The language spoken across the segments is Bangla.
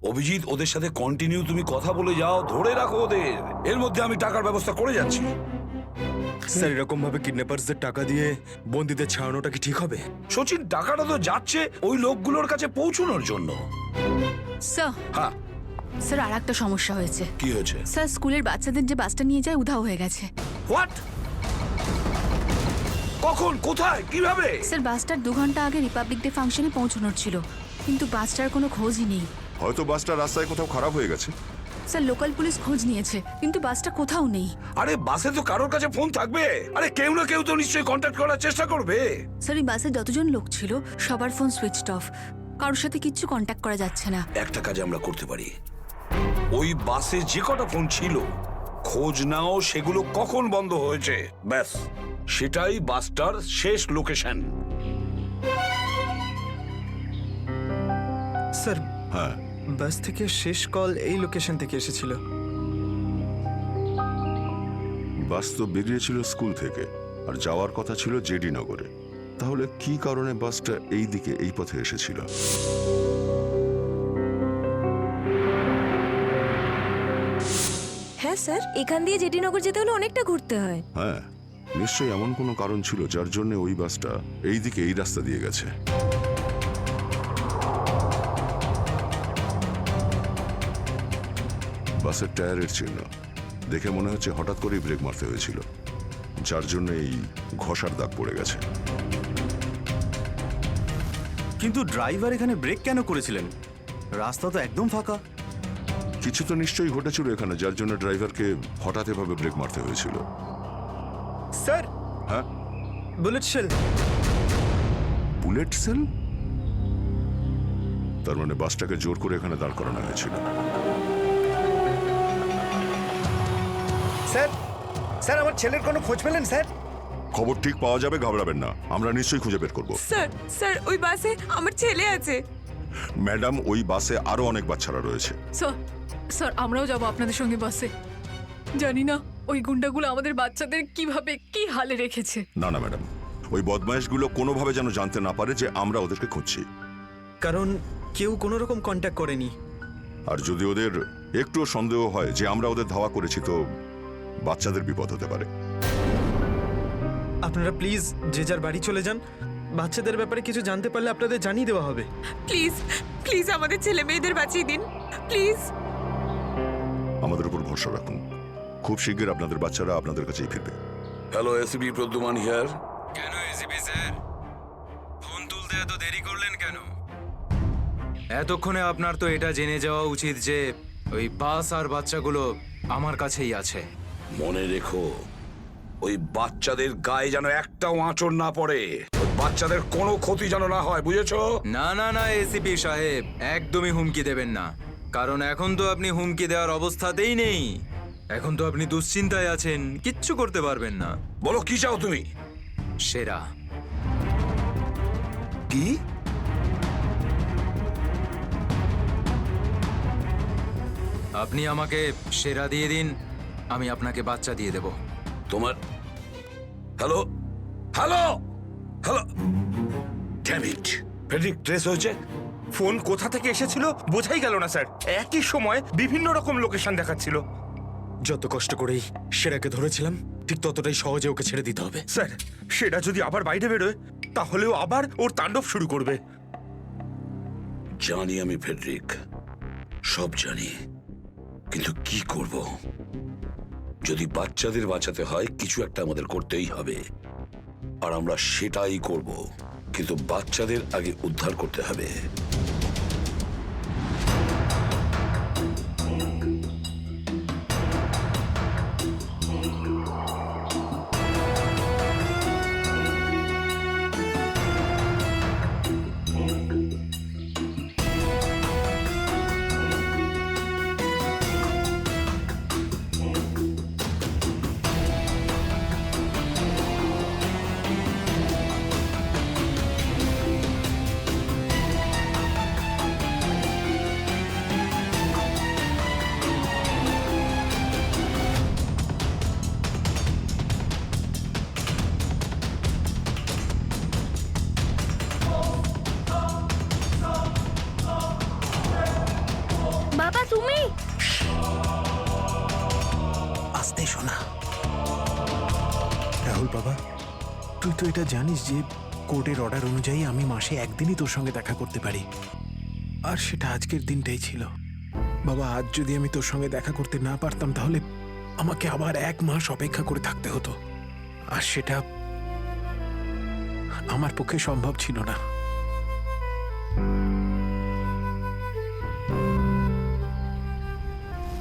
অভিজিৎ, ওদের সাথে কন্টিনিউ তুমি কথা বলে যাও, ধরে রাখো ওদের। এর মধ্যে আমি টাকার ব্যবস্থা করে যাচ্ছি। স্যার, এরকম ভাবে কিডন্যাপার্সদের টাকা দিয়ে বন্দীদের ছাড়ানোটা কি ঠিক হবে? সচিন, টাকাটা তো যাচ্ছে ওই লোকগুলোর কাছে পৌঁছানোর জন্য। স্যার, হ্যাঁ, স্যার আর একটা সমস্যা হয়েছে। কি হয়েছে? স্যার, স্কুলের বাচ্চাদের যে বাসটা নিয়ে যায় উধাও হয়ে গেছে। হোয়াট? কখন, কোথায়, কিভাবে? স্যার, বাসটার 2 ঘন্টা আগে রিপাবলিক ডে ফাংশনে পৌঁছানোর ছিল, কিন্তু বাসটার কোনো খোঁজই নেই। হয়তো বাসটা রাস্তায় কোথাও খারাপ হয়ে গেছে। স্যার, লোকাল পুলিশ খোঁজ নিয়েছে, কিন্তু বাসটা কোথাও নেই। আরে বাসে তো কারোর কাছে ফোন থাকবে। আরে কেউ না কেউ তো নিশ্চয়ই কন্ট্যাক্ট করার চেষ্টা করবে। স্যার, এই বাসে যতজন লোক ছিল সবার ফোন সুইচড অফ, কারোর সাথে কিচ্ছু কন্ট্যাক্ট করা যাচ্ছে না। একটা কাজ আমরা করতে পারি, ওই বাসে যে কটা ফোন ছিল খোঁজ নাও সেগুলো কখন বন্ধ হয়েছে, ব্যাস সেটাই বাসটার শেষ লোকেশন। স্যার, হ্যাঁ, বাস থেকে শেষ কল এই লোকেশন থেকে এসেছিল। বাস তো বেরিয়েছিল স্কুল থেকে আর যাওয়ার কথা ছিল জেডি নগরে। তাহলে কি কারণে বাসটা এই দিকে এই পথে এসেছিল? হ্যাঁ স্যার, এখান দিয়ে জেটিনগর যেতে হলে অনেকটা ঘুরতে হয়। হ্যাঁ, নিশ্চয়ই এমন কোনো কারণ ছিল যার জন্য ওই বাসটা এই দিকে এই রাস্তা দিয়ে গেছে। বাসের টায়ারের চিহ্ন দেখে মনে হচ্ছে হঠাৎ করেই ব্রেক মারতে হয়েছিল, যার জন্য এই ঘষার দাগ পড়ে গেছে। কিন্তু ড্রাইভার এখানে ব্রেক কেন করেছিলেন? রাস্তা তো একদম ফাঁকা। কিছু তো নিশ্চয়ই ঘটেছিল এখানে, যার জন্য ড্রাইভারকে হঠাৎ এভাবে ব্রেক মারতে হয়েছিল। স্যার, হ্যাঁ, বুলেট শেল। Bullet sell? তার মানে বাসটাকে জোর করে এখানে দাঁড় করানো হয়েছিল। স্যার, স্যার আমার ছেলের কোনো খোঁজ পেলেন স্যার? খবর ঠিক পাওয়া যাবে, ঘাবড়াবেন না, আমরা নিশ্চয়ই খুঁজে বের করব। স্যার, স্যার ওই বাসে আমার ছেলে আছে। ম্যাডাম, ওই বাসে আরো অনেক বাচ্চারা রয়েছে। স্যার, স্যার আমরাও যাব আপনাদের সঙ্গে বাসে। জানি না ওই গুন্ডাগুলো আমাদের বাচ্চাদের কিভাবে কি হালে রেখেছে। না না ম্যাডাম, ওই বদমাইশগুলো কোনোভাবে যেন জানতে না পারে যে আমরা ওদেরকে খুঁজছি। কারণ কেউ কোনো রকম কন্ট্যাক্ট করেনি। আর যদি ওদের একটুও সন্দেহ হয় যে আমরা ওদের ধাওয়া করেছি, তো বাচ্চাদের বিপদ হতে পারে। আপনারা প্লিজ যে যার বাড়ি চলে যান। বাচ্চাদের ব্যাপারে কিছু জানতে পারলে আপনাদের জানিয়ে দেওয়া হবে। প্লিজ, প্লিজ আমাদের ছেলে মেয়েদের বাঁচিয়ে দিন, প্লিজ। আমাদের উপর ভরসা রাখুন, খুব শীঘ্র আপনাদের বাচ্চারা আপনাদের কাছেই ফিরবে। Hello, ACP Pradyuman here. কেন এসিপি স্যার, ফোন তুলতে এত দেরি করলেন কেন? এতক্ষণে আপনার তো এটা জেনে যাওয়া উচিত যে ওই বাস আর বাচ্চাগুলো আমার কাছেই আছে। মনে রেখো, ওই বাচ্চাদের গায়ে যেন একটাও আঁচড় না পড়ে, ওই বাচ্চাদের কোনো ক্ষতি যেন না হয়, বুঝেছো? না না না এসিপি সাহেব, একদমই হুমকি দেবেন না, কারণ এখন তো আপনি হুমকি দেওয়ার অবস্থাতেই নেই। এখন তো আপনি দুশ্চিন্তায় আছেন, কিচ্ছু করতে পারবেন না। বলো কি চাও তুমি? সেরা। কি? আপনি আমাকে সেরা দিয়ে দিন, আমি আপনাকে বাচ্চা দিয়ে দেব। তোমার hello, hello, hello, damn it, Friedrich trace হয়েছে। ফোন কোথা থেকে এসেছিল বোঝাই গেল না স্যার। একই সময় বিভিন্ন রকম লোকেশন দেখাচ্ছিল। যত কষ্ট করেই সেরাকে ধরেছিলাম, ঠিক ততটাই সহজে ওকে ছেড়ে দিতে হবে। স্যার, সেটা যদি আবার বাইরে বেরোয় তাহলেও আবার ওর তাণ্ডব শুরু করবে। জানি আমি ফেডরিক, সব জানি, কিন্তু কি করব? যদি বাচ্চাদের বাঁচাতে হয় কিছু একটা আমাদের করতেই হবে, আর আমরা সেটাই করব, কিন্তু বাচ্চাদের আগে উদ্ধার করতে হবে। বাবা তুমি আসতে শোনা। রাহুল বাবা, তুই তো এটা জানিস যে কোর্টের অর্ডার অনুযায়ী আমি মাসে একদিনই তোর সঙ্গে দেখা করতে পারি, আর সেটা আজকের দিনটাই ছিল। বাবা, আজ যদি আমি তোর সঙ্গে দেখা করতে না পারতাম তাহলে আমাকে আবার 1 মাস অপেক্ষা করে থাকতে হতো, আর সেটা আমার পক্ষে সম্ভব ছিল না।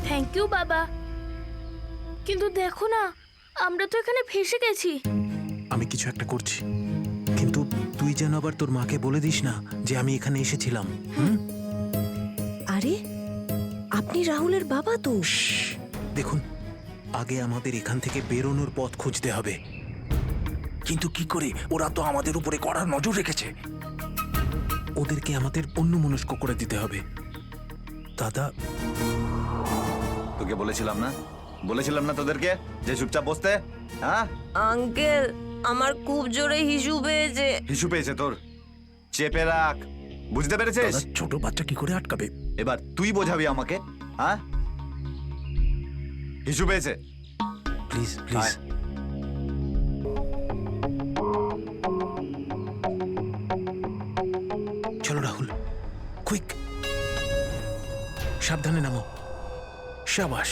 থ্যাংক ইউ বাবা, কিন্তু দেখো না আমরা তো এখানে ফেসে গেছি। আমি কিছু একটা করছি, কিন্তু তুই যেন আবার তোর মাকে বলে দিস না যে আমি এখানে এসেছিলাম। আরে আপনি রাহুলের বাবা তো। দেখুন, আগে আমাদের এখান থেকে বেরোনোর পথ খুঁজতে হবে। কিন্তু কি করে? ওরা তো আমাদের উপরে কড়া নজর রেখেছে। ওদেরকে আমাদের অন্যমনস্ক করে দিতে হবে। দাদা, তোকে বলেছিলাম না তোদেরকে যে চুপচাপ বসতে? হ্যাঁ, আঙ্কেল আমার খুব জোরে হিসু পেয়েছে। হিসু পেয়েছে তোর? চেপে রাখ, বুঝতে পেরেছিস? ছোট বাচ্চা কি করে আটকাবে? এবার তুই বোঝাবি আমাকে। হ্যাঁ, হিসু পেয়েছে? Please please. চলো রাহুল, কুইক, সাবধানে নামো। শাবাশ,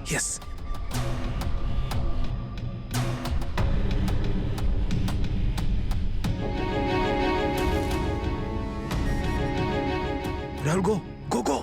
ইয়েস। রাহুল, গো গো গো।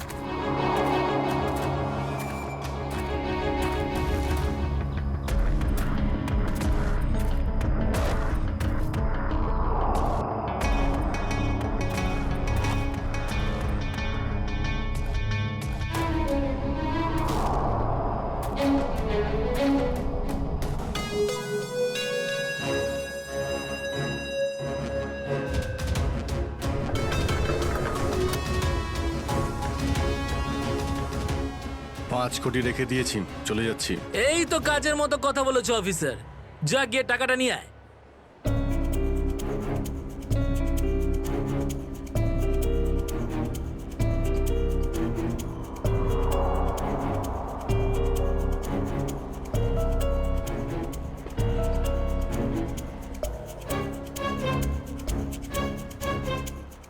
$5 কোটি রেখে দিয়েছি, চলে যাচ্ছি। এই তো কাজের মতো কথা বলেছো অফিসার, যা গিয়ে টাকাটা নিয়ে আয়।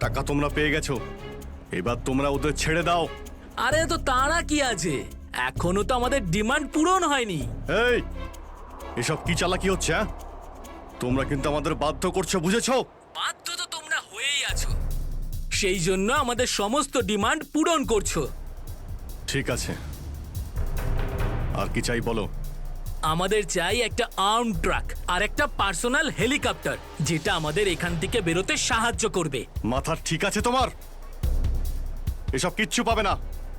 টাকা তোমরা পেয়ে গেছো, এবার তোমরা ওদের ছেড়ে দাও। আরে তো তারা কি আছে, এখনো তো আমাদের ডিমান্ড পূরণ হয়নি। এই, এসব কি চালাকি হচ্ছে? হ্যাঁ, তোমরা কিন্তু আমাদের বাধ্য করছো, বুঝেছো? বাধ্য তো তোমরা হয়েই আছো, সেই জন্য আমাদের সমস্ত ডিমান্ড পূরণ করছো। ঠিক আছে, আর কি চাই বলো? আমাদের চাই একটা আর্ম ট্রাক আর একটা পার্সোনাল হেলিকপ্টার, যেটা আমাদের এখান থেকে বেরোতে সাহায্য করবে। মাথা ঠিক আছে তোমার? এসব কিচ্ছু পাবে না,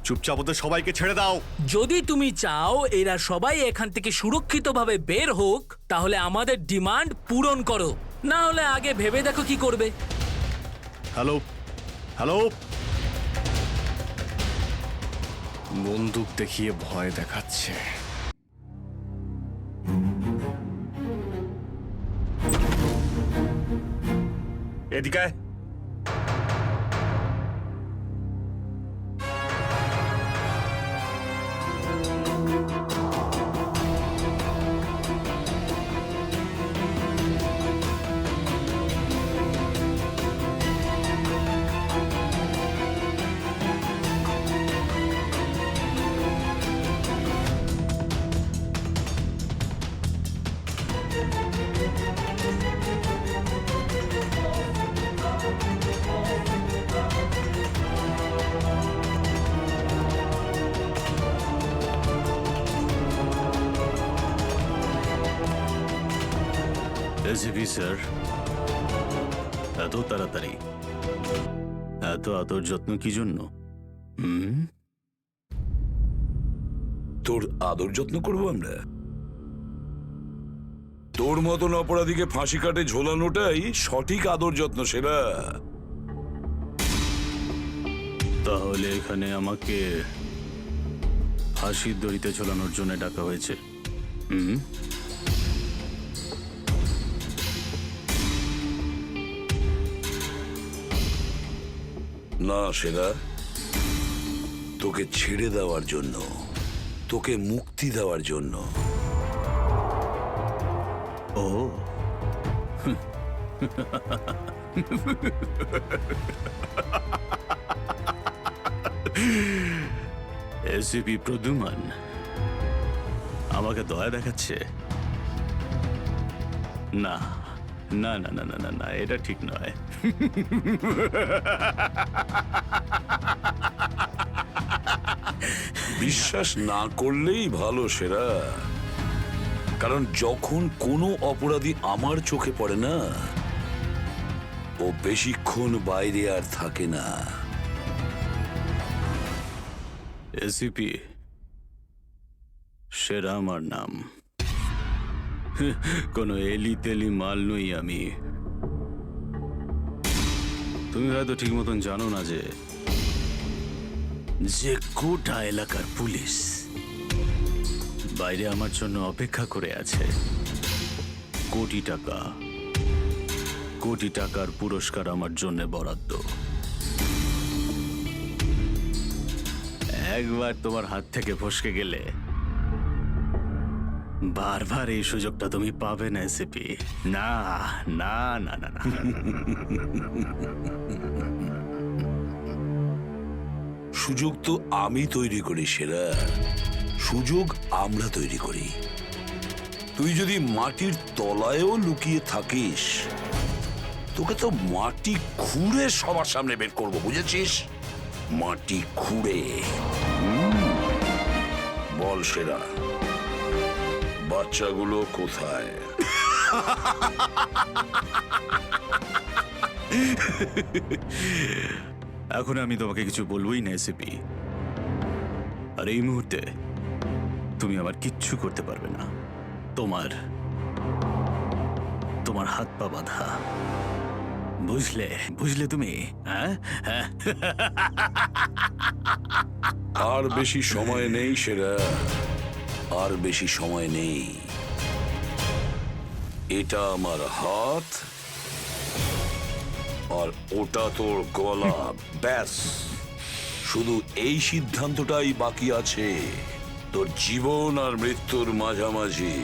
চুপচাপ ওদের সবাইকে ছেড়ে দাও। যদি তুমি চাও এরা সবাই এখান থেকে সুরক্ষিতভাবে বের হোক, তাহলে আমাদের ডিমান্ড পূরণ করো, না হলে আগে ভেবে দেখো কি করবে। হ্যালো হ্যালো, বন্দুক দেখিয়ে ভয় দেখাচ্ছে। এদিকে আয়। এসিপি স্যার, এত তাড়াতাড়ি, এত আদর যত্ন কি জন্য? তোর আদর যত্ন করবো আমরা? তোর মতন অপরাধীকে ফাঁসি কাটে ঝোলানোটাই সঠিক আদর যত্ন, সেরা। তাহলে এখানে আমাকে ফাঁসির দড়িতে ঝোলানোর জন্য ডাকা হয়েছে? না সেরা, তোকে ছেড়ে দেওয়ার জন্য, তোকে মুক্তি দেওয়ার জন্য। ও এসিপি প্রদ্যুমান আমাকে দয়া দেখাচ্ছে? না না না না না না না, এটা ঠিক নয়। বিশ্বাস না করলেই ভালো সেরা, কারণ যখন কোনো অপরাধী আমার চোখে পড়ে না, ও বেশিক্ষণ বাইরে আর থাকে না। এসিপি সেরা আমার নাম, কোনো এলি তেলি মাল নই আমি। তুমি হয়তো ঠিক মতন জানো না যে গোটা এলাকার পুলিশ বাইরে আমার জন্য অপেক্ষা করে আছে। কোটি টাকার পুরস্কার আমার জন্য বরাদ্দ। একবার তোমার হাত থেকে ফসকে গেলে বারবার এই সুযোগটা তুমি পাবে না এসিপি। না না না না না। সুযোগ তো আমি তৈরি করি সেরা, সুযোগ আমরা তৈরি করি। তুই যদি মাটির তলায়ও লুকিয়ে থাকিস, তোকে তো মাটি খুঁড়ে সবার সামনে বের করবো, বুঝেছিস? মাটি খুঁড়ে। বল সেরা, বাচ্চাগুলো কোথায়? এখন আমি তোমাকে কিছু বলবোই না এসিপি, আর এই মুহূর্তে তুমি আমার কিচ্ছু করতে পারবে না। তোমার হাত পা বাঁধা, বুঝলে তুমি? হ্যাঁ হ্যাঁ। আর বেশি সময় নেই সেরা, আর বেশি সময় নেই। এটা আমার হাত, আর ওটা তোর গলা। ব্যাস, শুধু এই সিদ্ধান্তটাই বাকি আছে, তোর জীবন আর মৃত্যুর মাঝামাঝি।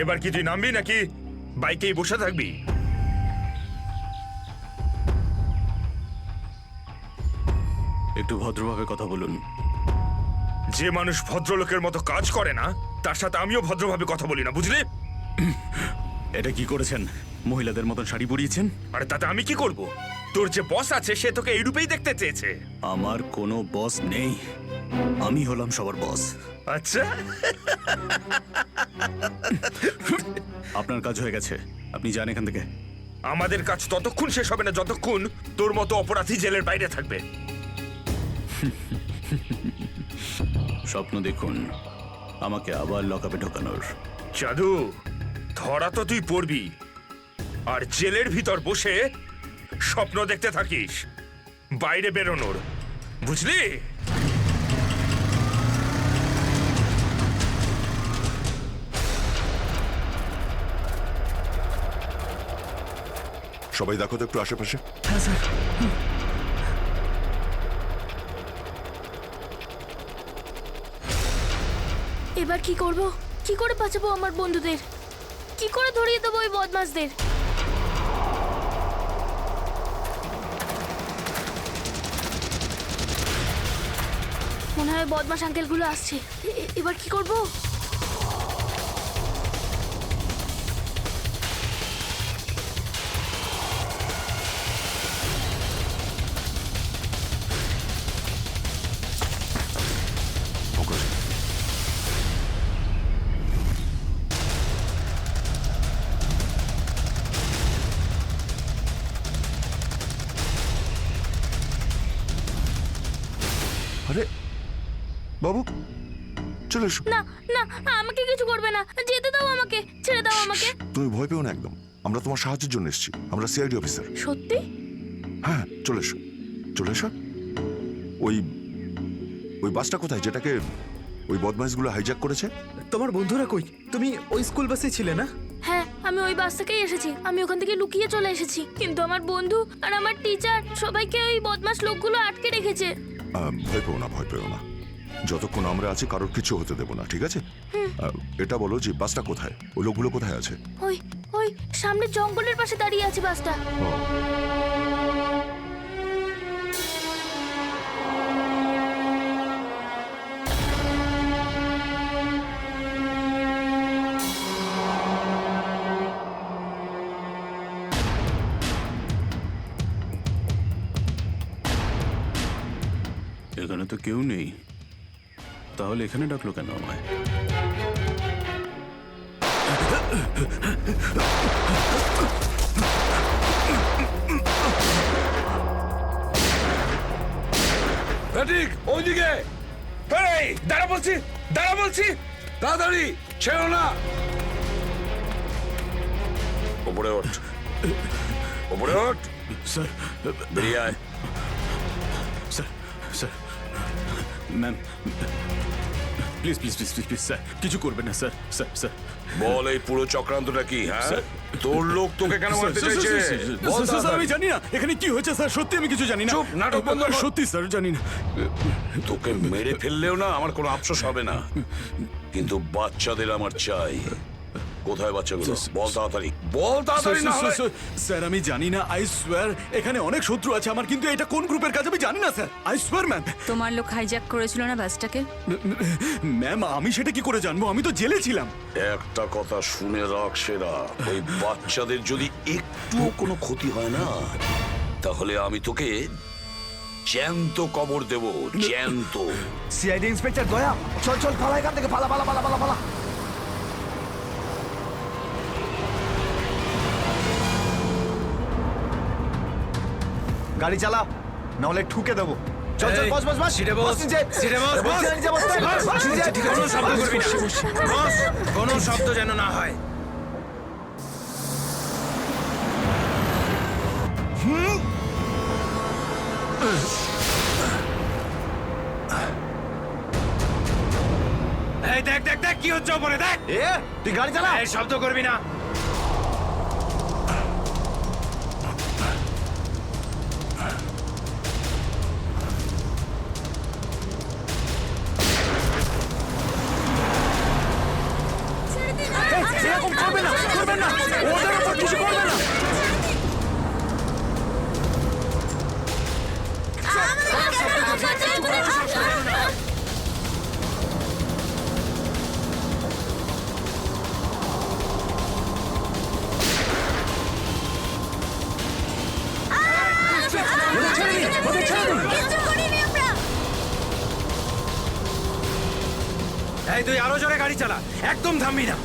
এবার কি তুই নামবি নাকি বাইকেই বসে থাকবি? একটু ভদ্রভাবে কথা বলুন। যে মানুষ ভদ্রলোকের মতো কাজ করে না, তার সাথে আমিও ভদ্রভাবে কথা বলি না, বুঝলি? এটা কি করেছেন? মহিলাদের মতন শাড়ি পরিয়েছেন? আরে তাতে আমি কি করব? তোর যে বস আছে সে তোকে এই রূপেই দেখতে চেয়েছে। আমার কোনো বস নেই, আমি হলাম সবার বস। আচ্ছা, আপনার কাজ হয়ে গেছে, আপনি যান এখান থেকে। আমাদের কাজ ততক্ষণ শেষ হবে না যতক্ষণ তোর মতো অপরাধী জেলের বাইরে থাকবে। স্বপ্ন দেখুন আমাকে আবার লকআপে ঢোকানোর। জাদু, ধরা তো তুই পড়বি, আর জেলের ভিতর বসে স্বপ্ন দেখতে থাকিস বাইরে বেরোনোর, বুঝলি? সবাই দেখো তো একটু আশেপাশে। হ্যাঁ স্যার। এবার কি করব? কি করে বাঁচাবো আমার বন্ধুদের? কি করে ধরিয়ে দেবো ওই বদমাশদের? মনে হয় বদমাশ আঙ্কেলগুলো আসছে। এবার কি করব? আরে বাবু, চলে এসো। না না, আমাকে কিছু করবে না, যেতে দাও আমাকে, ছেড়ে দাও আমাকে। তুমি ভয় পেও না একদম, আমরা তোমার সাহায্যের জন্য এসেছি, আমরা সিআইডি অফিসার। সত্যি? হ্যাঁ, চলে এসো, চলে এসো। ওই বাসটা কোথায় যেটাকে ওই বদমাইশগুলো হাইজ্যাক করেছে? তোমার বন্ধুরা কই? তুমি ওই স্কুল বাসে ছিলে না? হ্যাঁ, আমি ওই বাস থেকেই এসেছি। আমি ওখান থেকে লুকিয়ে চলে এসেছি, কিন্তু আমার বন্ধু আর আমার টিচার সবাইকে ওই বদমাশ লোকগুলো আটকে রেখেছে। ভয় পেও না, ভয় পেও না। যতক্ষণ আমরা আছি কারোর কিছু হতে দেবো না, ঠিক আছে? এটা বলো যে বাসটা কোথায়, ওই লোকগুলো কোথায় আছে? ওই ওই সামনে জঙ্গলের পাশে দাঁড়িয়ে আছে বাসটা। এখানে তো কেউ নেই, তাহলে এখানে ডাকলো কেন আমায়? ঠিক ওইদিকে। এই দাঁড়া বলছি, দাঁড়া বলছি। তাড়াতাড়ি ছেড়ো না। ওপরে ওঠ, ওপরে ওঠ। স্যার, বেরিয়ে আয়। Sir, sir, ma'am, please please please please please sir, কিছু করবেন না স্যার। স্যার, স্যার, বল এই পুরো চক্রান্তটা কি? হ্যাঁ, স্যার। তোর লোক তোকে কেন মারতে চাইছে? বল স্যার, আমি তাড়াতাড়ি। জানি না এখানে কি হয়েছে স্যার, সত্যি আমি কিছু জানি না। চুপ, নাটক বন্ধ কর। সত্যি স্যার জানি না। তোকে মেরে ফেললেও না আমার কোনো আফসোস হবে না, কিন্তু বাচ্চাদের আমার চাই। কোথায় বাচ্চাগুলো? বল তাড়াতাড়ি, বল তাড়াতাড়ি। না হলে স্যার আমি জানি না, আই সোয়ার এখানে অনেক শত্রু আছে আমার, কিন্তু এটা কোন গ্রুপের কাজ আমি জানি না স্যার, আই সোয়ার ম্যাম। তোমার লোক হাইজ্যাক করেছিল না বাসটাকে? ম্যাম আমি সেটা কি করে জানবো, আমি তো জেলে ছিলাম। একটা কথা শুনে রাখ সেরা, ওই বাচ্চাদের যদি একটুও কোনো ক্ষতি হয় না, তাহলে আমি তোকে জ্যান্ত কবর দেব, জ্যান্ত। সিআইডি ইন্সপেক্টর দয়া, চল চল পালা এখান থেকে, পালা পালা পালা পালা পালা। গাড়ি চালা, না হলে ঠুকে দেবো। চল চল, বস বস বস। সিটে বস, নিচে। সিটে বস, বস। নিচে বস, বস, নিচে। কোনো শব্দ করবি না, বস, কোনো শব্দ যেন না হয়। এই দেখ দেখ দেখ কি হচ্ছে ওপরে, দেখ। এ তুই গাড়ি চালা। এই শব্দ করবি না। এরকম করবে না, করবেন না, ওদের উপর কিছু করবে না। এই তুই আরো জোরে গাড়ি চালা, একদম থামবি না।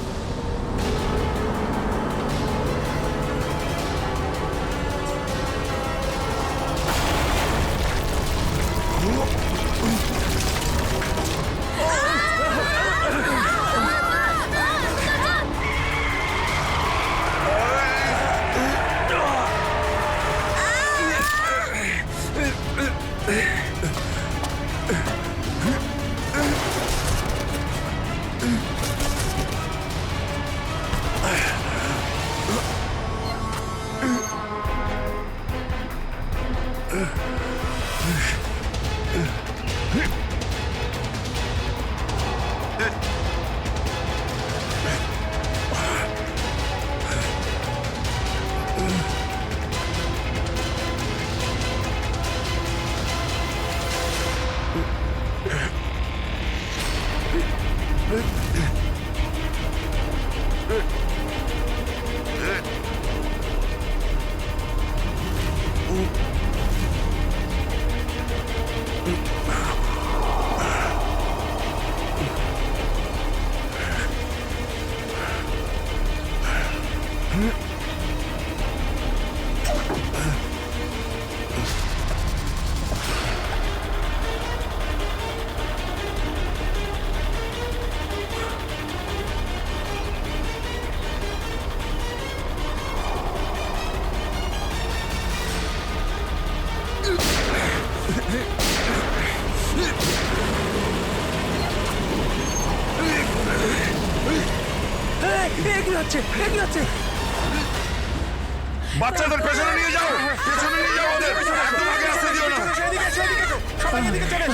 বাচ্চাদের পেছনে নিয়ে যাও, পেছনে নিয়ে যাও ওদের, একদম আগে আসতে দিও না।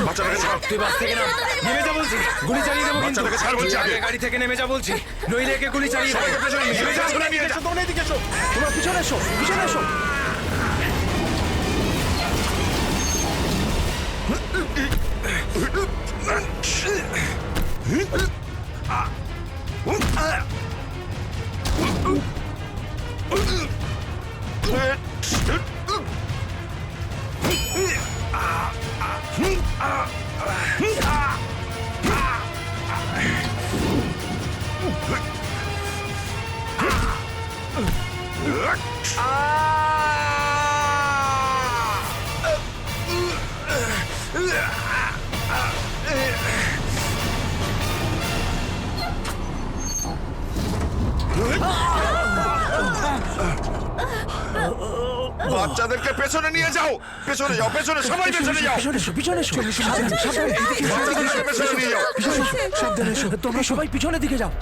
বাচ্চাটাকে ছাড়, তুই বাস থেকে না নেমে যা বলছি, গুলি চালিয়ে দেবো কিন্তু। বাচ্চাটাকে ছাড় বলছি আগে। গাড়ি থেকে নেমে যা বলছি, নইলে একে গুলি চালিয়ে দেবো। সবাইকে পেছনে নিয়ে যাও, পেছনে নিয়ে যাও। তোমরা পিছনে এসো, পিছনে এসো। বাচ্চাদেরকে পেছনে নিয়ে যাও, পেছনে যাও, পেছনে, সবাই পেছনে যাও। পিছনে এসো, পিছনে এসো। বাচ্চাদেরকে পেছনে নিয়ে যাও। সাবধানে এসো, তোমরা সবাই পিছনের দিকে যাও।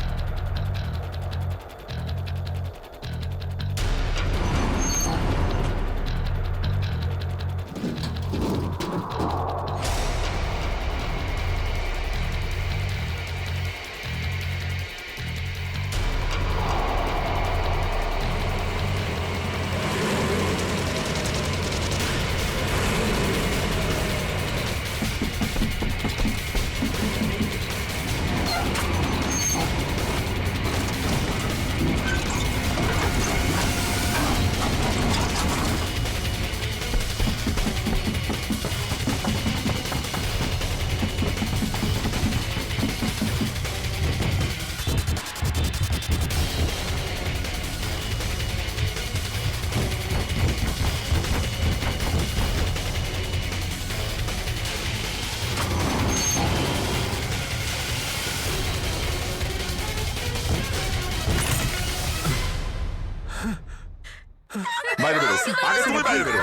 বাইরে বেরো, আগে তুমি বাইরে বেরো।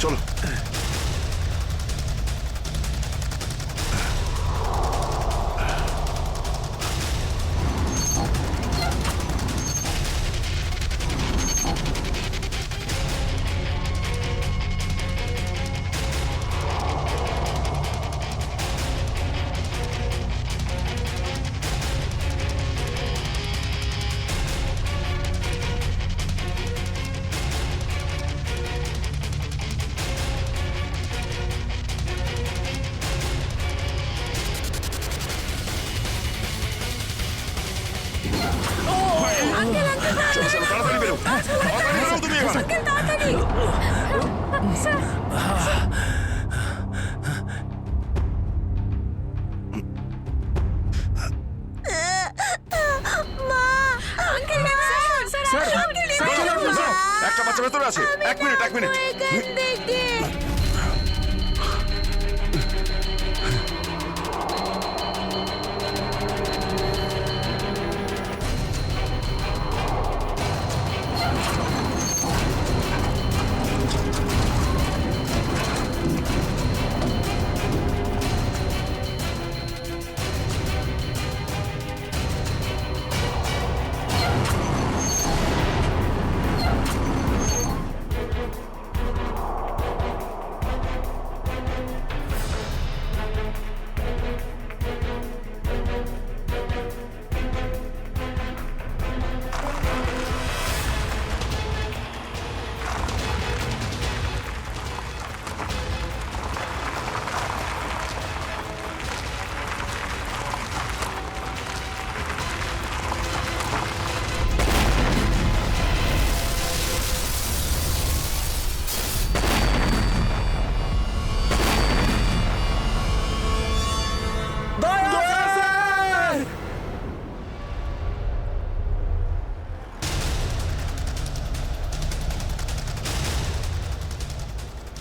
চলো। চলো, চলো, তাড়াতাড়ি বেরো, তাড়াতাড়ি বেরো তুমি এবার। একটা বাচ্চা ভেতরে আছে, এক মিনিট, এক মিনিট।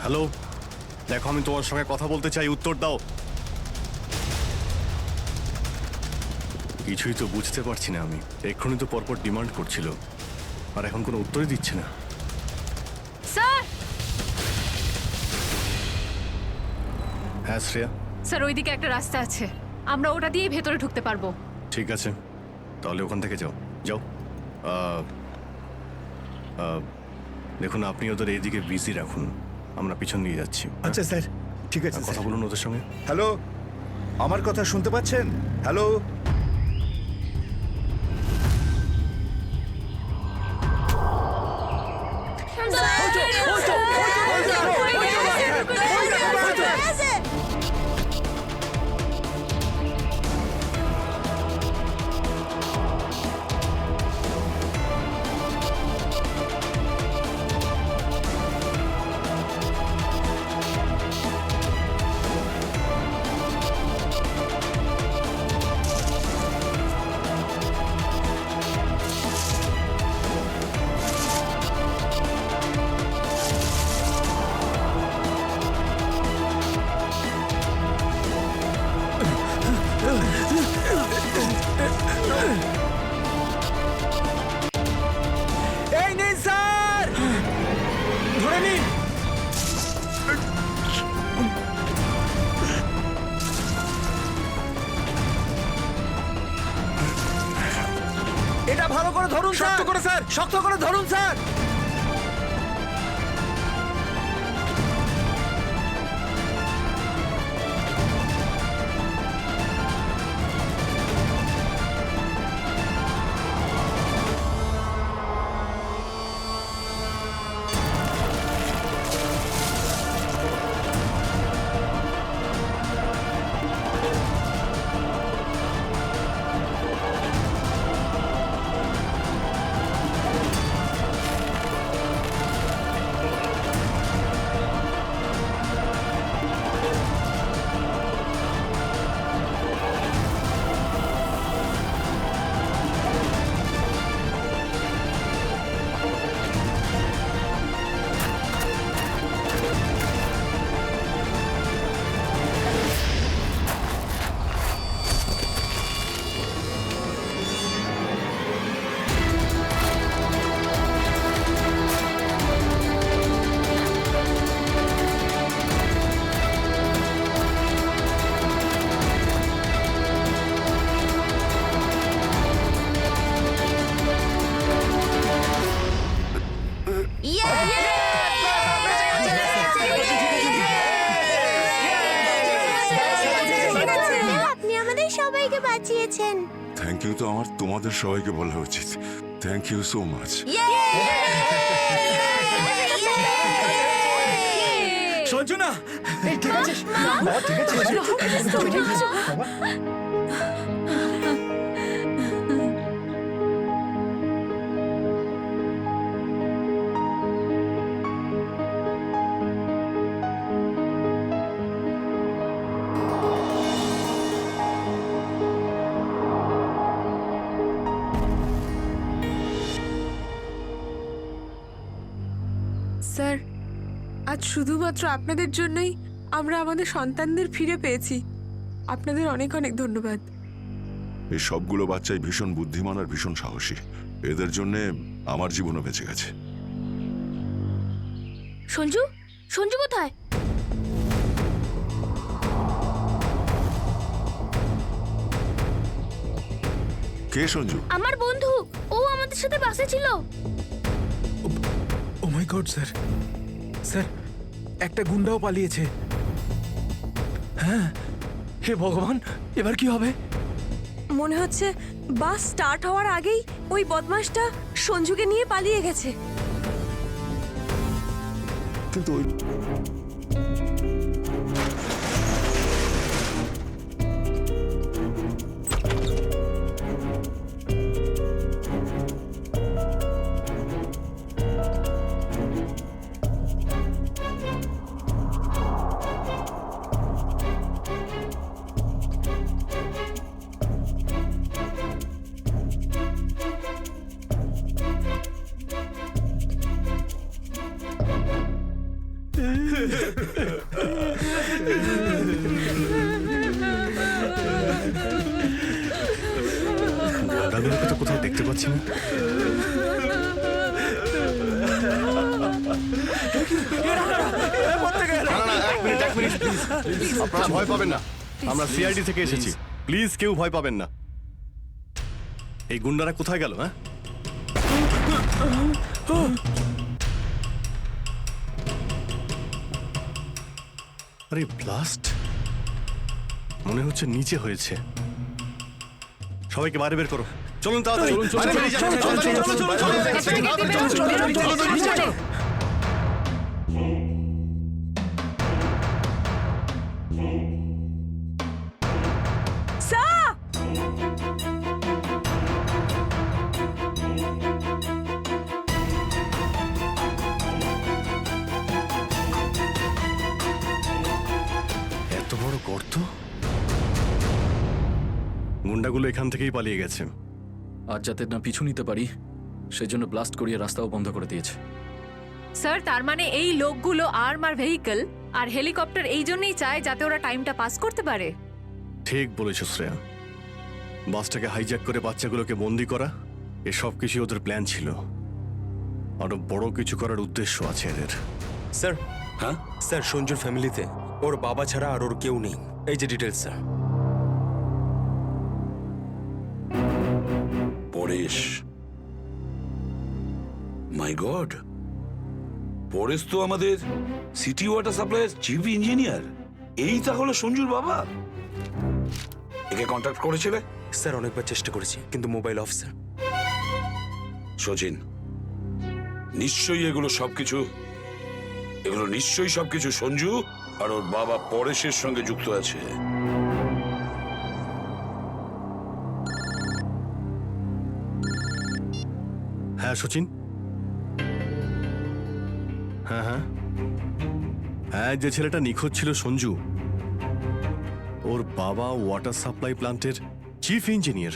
হ্যালো, দেখো আমি তোমার সঙ্গে কথা বলতে চাই, উত্তর দাও। কিছুই তো বুঝতে পারছি না আমি। এক্ষুনি তো পরপর ডিমান্ড করছিল, আর এখন কোনো উত্তরই দিচ্ছে না। স্যার, হ্যাঁ শ্রেয়া, স্যার ওইদিকে একটা রাস্তা আছে, আমরা ওটা দিয়েই ভেতরে ঢুকতে পারবো। ঠিক আছে, তাহলে ওখান থেকে যাও যাও। আহ, আহ, দেখুন আপনি ওদের এইদিকে বিজি রাখুন, আমরা পিছন নিয়ে যাচ্ছি। আচ্ছা স্যার, ঠিক আছে। কথা বলুন ওদের সঙ্গে। হ্যালো, আমার কথা শুনতে পাচ্ছেন? হ্যালো, এই নিন স্যার, ধরে নিন। এটা ভালো করে ধরুন, শক্ত করে স্যার, শক্ত করে ধরুন স্যার। আপনি আমাদের সবাইকে বাঁচিয়েছেন। থ্যাংক ইউ তো আমার তোমাদের সবাইকে বলা উচিত। Thank you so much. Sanjana, এই ঠিক আছে, ঠিক আছে। স্যার, আজ শুধুমাত্র আপনাদের জন্যই আমরা আমাদের সন্তানদের ফিরে পেয়েছি। আপনাদের অনেক অনেক ধন্যবাদ। এই সবগুলো বাচ্চাই ভীষণ বুদ্ধিমান আর ভীষণ সাহসী। এদের জন্যে আমার জীবনও বেঁচে গেছে। সঞ্জু, সঞ্জু কোথায়? কে সঞ্জু? আমার বন্ধু, ও আমাদের সাথে বাসে ছিল। ও মাই গড স্যার, স্যার একটা গুন্ডাও পালিয়েছে। হ্যাঁ, হে ভগবান, এবার কি হবে? মনে হচ্ছে বাস স্টার্ট হওয়ার আগেই ওই বদমাশটা সঞ্জুকে নিয়ে পালিয়ে গেছে। কিন্তু ওই দাদুকে তো কোথাও দেখতে পাচ্ছি না। আপনারা ভয় পাবেন না, আমরা সিআইডি থেকে এসেছি। প্লিজ কেউ ভয় পাবেন না। এই গুন্ডারা কোথায় গেল? হ্যাঁ, আরে ব্লাস্ট মনে হচ্ছে নিচে হয়েছে। সবাইকে বাইরে বের করো, চলুন তাড়াতাড়ি। বাইরে বেরিয়ে যান, চলো। এত বড় গর্ত! গুন্ডাগুলো এখান থেকেই পালিয়ে গেছে। আজ যাতে না পিছু নিতে পারি সেজন্য ব্লাস্ট করিয়ে রাস্তাও বন্ধ করে দিয়েছে। স্যার তার মানে এই লোকগুলো আর্মার ভেহিকল আর হেলিকপ্টার এই জন্যই চায় যাতে ওরা টাইমটা পাস করতে পারে। ঠিক বলেছ শ্রেয়া, বাসটাকে হাইজ্যাক করে বাচ্চাগুলোকে বন্দি করা এসব কিছু ওদের প্ল্যান ছিল। আরো বড় কিছু করার উদ্দেশ্য আছে এদের। স্যার, হ্যাঁ স্যার সঞ্জুর ফ্যামিলিতে ওর বাবা ছাড়া আর ওর কেউ নেই। এই যে ডিটেলস স্যার। পরেশ, মাই গড, পরেশ তো আমাদের সিটি ওয়াটার সাপ্লাইয়ের চিফ ইঞ্জিনিয়ার। এই তাহলে সঞ্জুর বাবা। একে কন্ট্যাক্ট করেছিলে? স্যার অনেকবার চেষ্টা করেছি কিন্তু মোবাইল অফ স্যার। সচিন, নিশ্চয়ই এগুলো সবকিছু সঞ্জু আর ওর বাবা পরেশের সঙ্গে যুক্ত আছে। হ্যাঁ সচিন, হ্যাঁ হ্যাঁ হ্যাঁ, যে ছেলেটা নিখোঁজ ছিল সঞ্জু, ওর বাবা ওয়াটার সাপ্লাই প্ল্যান্টের চিফ ইঞ্জিনিয়ার।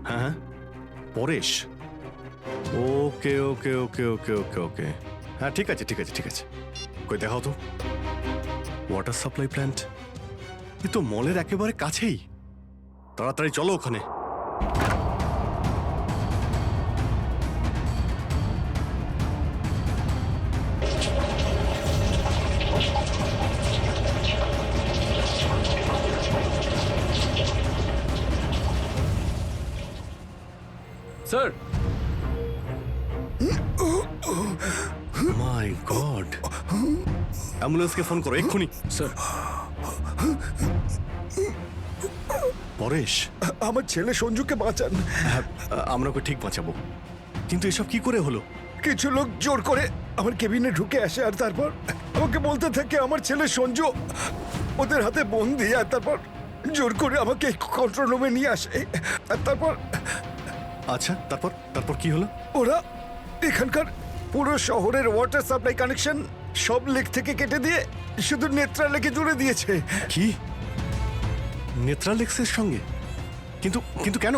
হ্যাঁ হ্যাঁ, পরেশ। ওকে ওকে ওকে ওকে ওকে ওকে, হ্যাঁ ঠিক আছে ঠিক আছে ঠিক আছে। কই দেখাও তো ওয়াটার সাপ্লাই প্ল্যান্ট। এ তো মলের একেবারে কাছেই। তাড়াতাড়ি চলো ওখানে। স্যার, মাই গড, অ্যাম্বুলেন্সকে ফোন করো এক্ষুনি। স্যার পরেশ, আমার ছেলে সঞ্জুকে বাঁচান। হ্যাঁ, আমরা ওকে ঠিক বাঁচাবো, কিন্তু এসব কি করে হলো? কিছু লোক জোর করে আমার কেবিনে ঢুকে আসে আর তারপর আমাকে বলতে থাকে আমার ছেলে সঞ্জু ওদের হাতে বন্দি। আর তারপর জোর করে আমাকে কন্ট্রোল রুমে নিয়ে আসে। আর তারপর আচ্ছা, তারপর তারপর কি হলো? ওরা এখানকার পুরো শহরের ওয়াটার সাপ্লাই কানেকশন সব লেক থেকে কেটে দিয়ে শুধু নেত্রা লেকে জুড়ে দিয়েছে। কি, নেত্রালেক্সের সঙ্গে? কিন্তু কিন্তু কেন?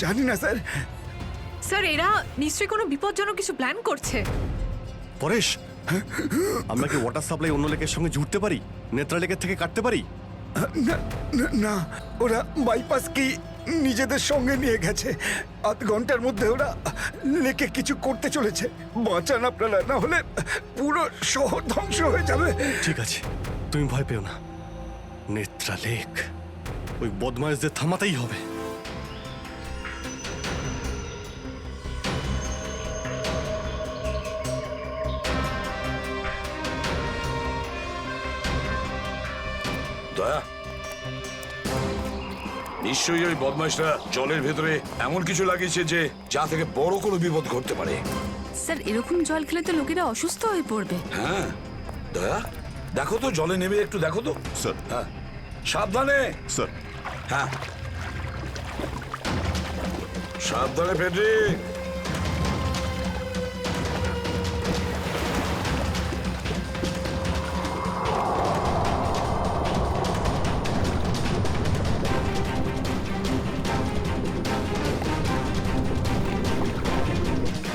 জানি না স্যার। স্যার এরা নিশ্চয়ই কোনো বিপজ্জনক কিছু প্ল্যান করছে। পরেশ, আমরা কি ওয়াটার সাপ্লাই অন্য লেকের সঙ্গে জুড়তে পারি? নেত্রা লেকের থেকে কাটতে পারি? না না, না, ওরা বাইপাস কি নিজেদের সঙ্গে নিয়ে গেছে। আধ ঘন্টার মধ্যে ওরা লেকে কিছু করতে চলেছে। বাঁচান আপনারা, না হলে পুরো শহর ধ্বংস হয়ে যাবে। ঠিক আছে, তুমি ভয় পেও না। নেত্রা লেক, ওই বদমাইশদের থামাতেই হবে। দয়া, নিশ্চয়ই ওই বদমাইশরা জলের ভেতরে এমন কিছু লাগিয়েছে যে যা থেকে বড় কোনো বিপদ ঘটতে পারে। স্যার এরকম জল খেলে তো লোকেরা অসুস্থ হয়ে পড়বে। হ্যাঁ দয়া, দেখো তো জলে নেমে একটু দেখো তো। স্যার। হ্যাঁ, সাবধানে। স্যার। হ্যাঁ, সাবধানে ফেডরিক।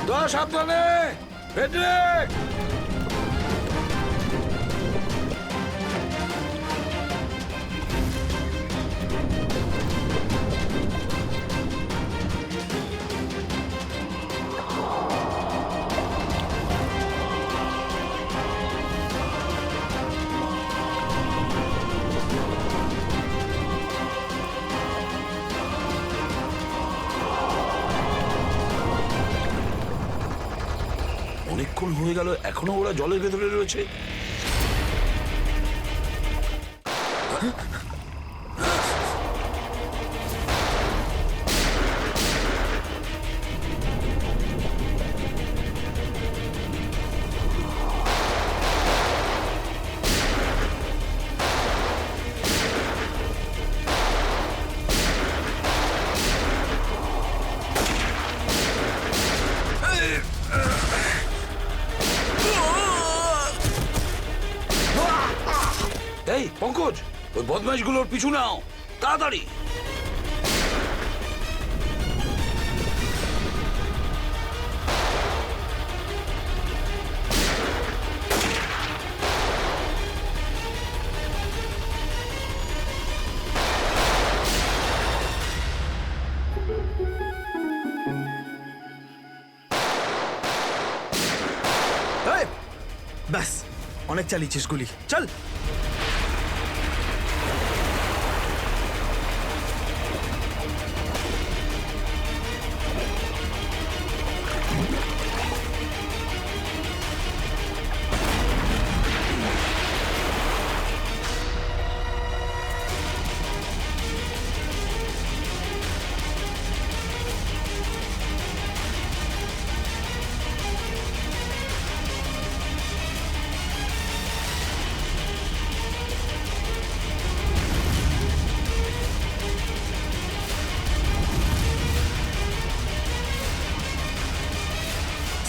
দয়া, সাবধানে ফেডরিক। হয়ে গেল, এখনো ওরা জলের ভেতরে রয়েছে। এই পঙ্কজ, ওই বদমাইশগুলোর পিছু নাও তাড়াতাড়ি। ব্যাস, অনেক চালিয়েছিস গুলি, চল।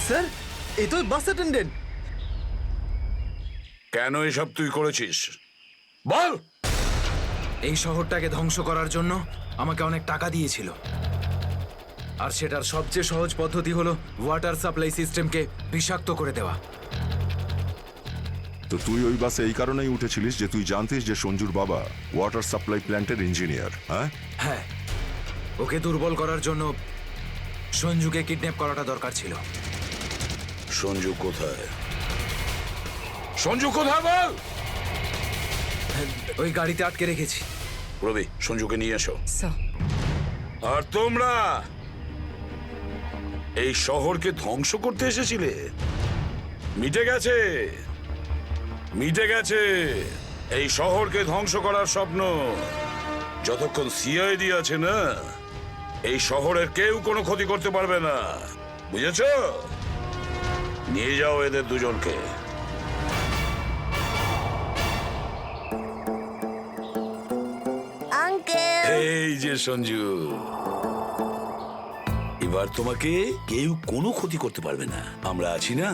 স্যার, এ তো বাস অ্যাটেন্ডেন্ট। কেন এসব তুই করেছিস বল? এই শহরটাকে ধ্বংস করার জন্য আমাকে অনেক টাকা দিয়েছিল, আর সেটার সবচেয়ে সহজ পদ্ধতি হলো ওয়াটার সাপ্লাই সিস্টেমকে বিষাক্ত করে দেওয়া। তো তুই ওই বাসে এই কারণেই উঠেছিলিস যে তুই জানতিস যে সঞ্জুর বাবা ওয়াটার সাপ্লাই প্ল্যান্টের ইঞ্জিনিয়ার, হ্যাঁ? হ্যাঁ, ওকে দুর্বল করার জন্য সঞ্জুকে কিডন্যাপ করাটা দরকার ছিল। সঞ্জু কোথায়? সঞ্জু কোথায় বল? ওই গাড়িতে আটকে রেখেছি। রবি, সঞ্জুকে নিয়ে এসো। স্যার, আর তোমরা এই শহরকে ধ্বংস করতে এসেছিলে? মিটে গেছে, মিটে গেছে এই শহরকে ধ্বংস করার স্বপ্ন। যতক্ষণ সিআইডি আছে না, এই শহরের কেউ কোনো ক্ষতি করতে পারবে না, বুঝেছ? নিয়ে যাও এদের দুজনকে। এই যে সঞ্জু, এবার তোমাকে কেউ কোনো ক্ষতি করতে পারবে না, আমরা আছি না?